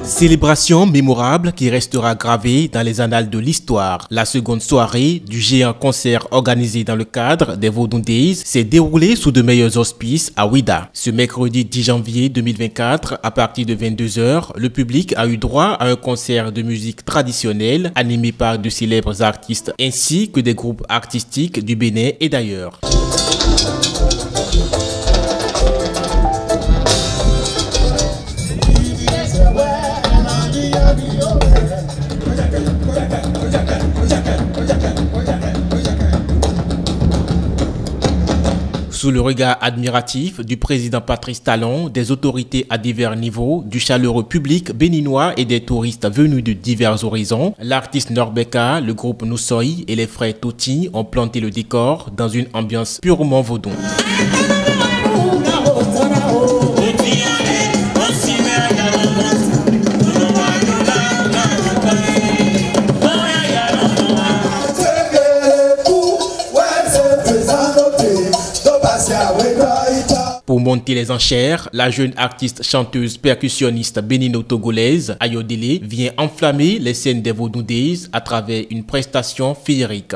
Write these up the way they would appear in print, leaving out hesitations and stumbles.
Célébration mémorable qui restera gravée dans les annales de l'histoire. La seconde soirée du géant concert organisé dans le cadre des Vodou Days s'est déroulée sous de meilleurs auspices à Ouidah. Ce mercredi 10 janvier 2024, à partir de 22 h, le public a eu droit à un concert de musique traditionnelle animé par de célèbres artistes ainsi que des groupes artistiques du Bénin et d'ailleurs. Sous le regard admiratif du président Patrice Talon, des autorités à divers niveaux, du chaleureux public béninois et des touristes venus de divers horizons, l'artiste Norbeka, le groupe Noussoy et les frères Toti ont planté le décor dans une ambiance purement vaudou. Pour monter les enchères, la jeune artiste chanteuse percussionniste bénino-togolaise Ayodele vient enflammer les scènes des Vodou Days à travers une prestation féerique.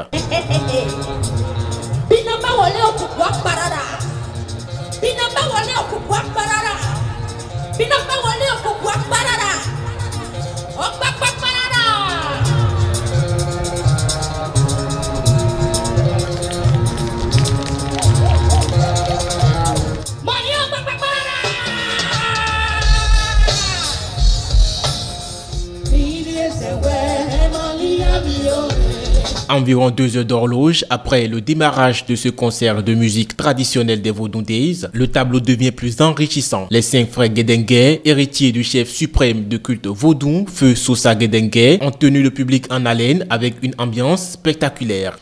Environ 2 heures d'horloge après le démarrage de ce concert de musique traditionnelle des Vodou Days, le tableau devient plus enrichissant. Les 5 frères Guédengué, héritiers du chef suprême de culte vaudou, Feu Sosa Guédengué, ont tenu le public en haleine avec une ambiance spectaculaire.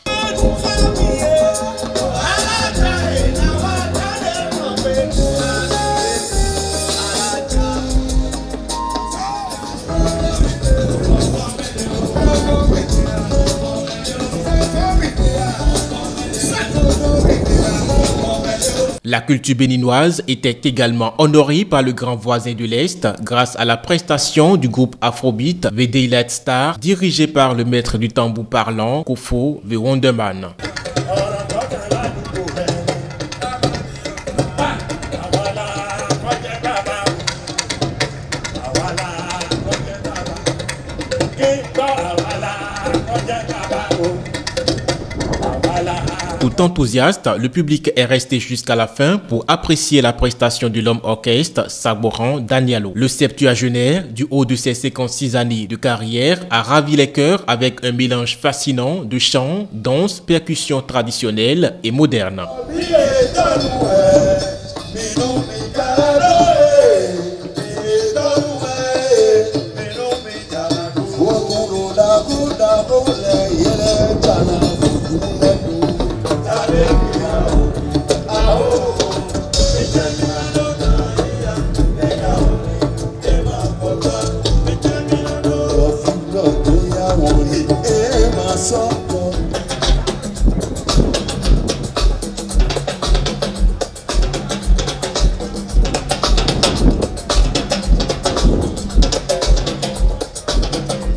La culture béninoise était également honorée par le grand voisin de l'Est grâce à la prestation du groupe Afrobeat The Daylight Star dirigé par le maître du tambour parlant Kofo The Wonderman. Tout enthousiaste, le public est resté jusqu'à la fin pour apprécier la prestation de l'homme orchestre Saboran Danialo. Le septuagénaire, du haut de ses 56 années de carrière, a ravi les cœurs avec un mélange fascinant de chants, danse, percussions traditionnelles et modernes.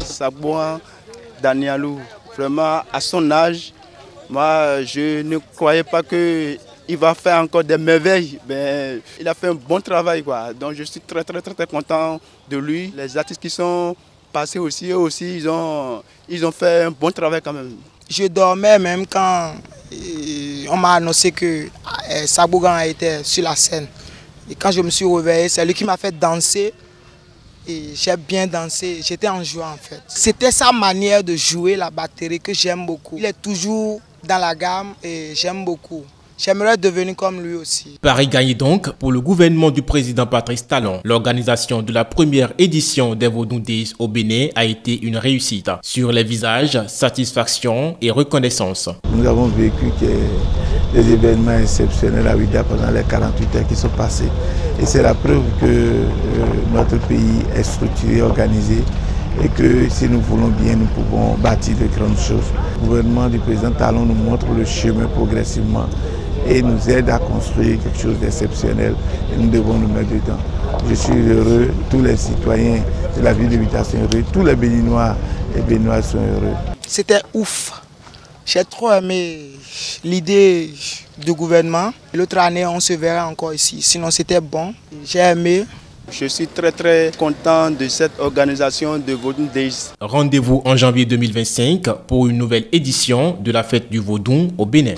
Saboran Danialo, vraiment à son âge, moi je ne croyais pas qu'il va faire encore des merveilles. Mais il a fait un bon travail, quoi. Donc je suis très content de lui. Les artistes qui sont passés aussi, eux aussi, ils ont fait un bon travail quand même. Je dormais même quand on m'a annoncé que Saboran était sur la scène. Et quand je me suis réveillé, c'est lui qui m'a fait danser. Et j'ai bien dansé, j'étais en joie en fait. C'était sa manière de jouer la batterie que j'aime beaucoup. Il est toujours dans la gamme et j'aime beaucoup. J'aimerais devenir comme lui aussi. Paris gagné donc pour le gouvernement du président Patrice Talon. L'organisation de la première édition des Vodou Days au Bénin a été une réussite. Sur les visages, satisfaction et reconnaissance. Nous avons vécu des événements exceptionnels à Ouidah pendant les 48 heures qui sont passées. Et c'est la preuve que notre pays est structuré, organisé et que si nous voulons bien, nous pouvons bâtir de grandes choses. Le gouvernement du président Talon nous montre le chemin progressivement et nous aide à construire quelque chose d'exceptionnel et nous devons nous mettre dedans. Je suis heureux, tous les citoyens de la ville de Vita sont heureux, tous les Béninois et Béninoises sont heureux. C'était ouf. J'ai trop aimé l'idée du gouvernement. L'autre année, on se verra encore ici. Sinon, c'était bon. J'ai aimé. Je suis très content de cette organisation de Vodun Days. Rendez-vous en janvier 2025 pour une nouvelle édition de la fête du Vodun au Bénin.